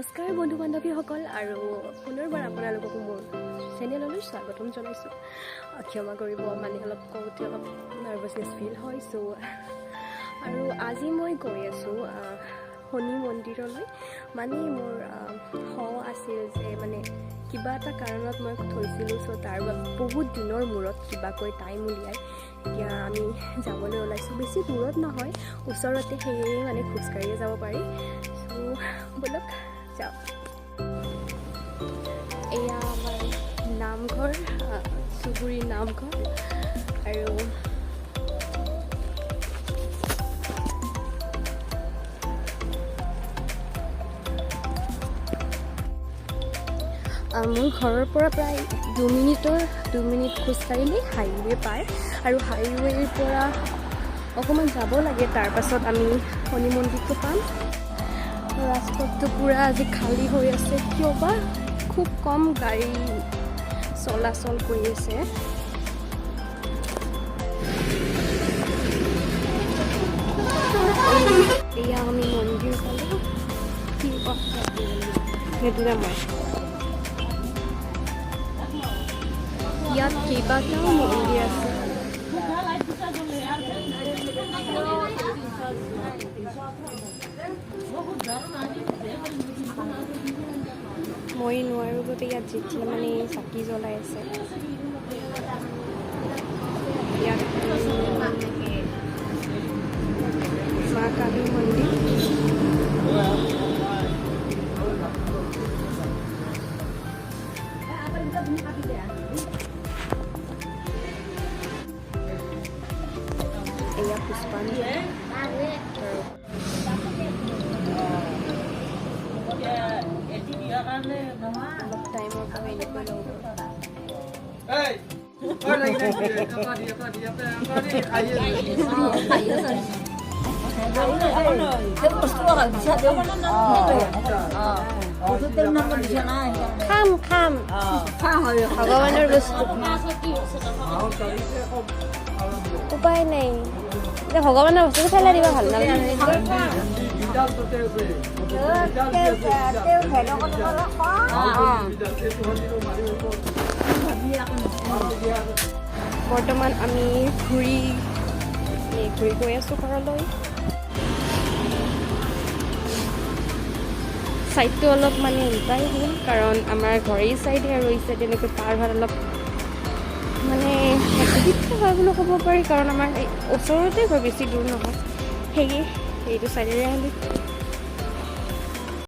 নমস্কাৰ বন্ধু বান্ধৱীসকল আৰু পুনৰবাৰ আপোনালোকক মোৰ চেনেললৈ স্বাগতম জনাইছোঁ। ক্ষমা কৰিব, মানে অলপ কওঁতে অলপ নাৰ্ভাছনেছ ফিল হয়। আৰু আজি মই গৈ আছোঁ শনি মন্দিৰলৈ। মানে মোৰ আছিল যে মানে কিবা এটা কাৰণত মই থৈছিলোঁ, তাৰ বহুত দিনৰ মূৰত কিবাকৈ টাইম উলিয়াই এতিয়া আমি যাবলৈ ওলাইছোঁ। বেছি দূৰত নহয়, ওচৰতে, সেয়ে মানে খোজকাঢ়িয়ে যাব পাৰি। বলক যাওঁ। এয়া আমাৰ নামঘৰ, চুবুৰী নামঘৰ। আৰু মোৰ ঘৰৰ পৰা প্ৰায় 2 মিনিট খোজকাঢ়িলে হাইৱে পায়। আৰু হাইৱেৰ পৰা অকণমান যাব লাগে, তাৰপাছত আমি শনি মন্দিৰটো পাম। ৰাস্তাটো পূৰা আজি খালী হৈ আছে, কিয় বা খুব কম গাড়ী চলাচল কৰি আছে। এয়া আমি মন্দিৰ পালোঁ। সেইটোৱে মই ইয়াত কেইবাটাও মন্দিৰ আছে। মই নোৱাৰোঁ বাবে ইয়াত যেতিয়া মানে চাকি জ্বলাই আছে। ইয়াত মা কালী মন্দিৰ। এয়া পুষ্পাঞ্জলি। অলপ টাইমৰ পৰা এনেকৈ লওঁ। খাম ভগৱানৰ বস্তু, উপায় নাই। ভগৱানৰ বস্তুটো পেলাই দিব ভাল নালাগে। বৰ্তমান আমি ঘূৰি গৈ আছোঁ ঘৰলৈ। ছাইডটো অলপ মানে উল্টাই হ'ল, কাৰণ আমাৰ ঘৰৰ ছাইডে আৰু এই ছাইডে এনেকৈ পাৰ হোৱাত অলপ মানে অসুবিধা হয় বুলি ক'ব পাৰি, কাৰণ আমাৰ এই ওচৰতে ঘৰ, বেছি দূৰ নহয়। সেয়ে এইটো ছাইডেৰে আহিলোঁ।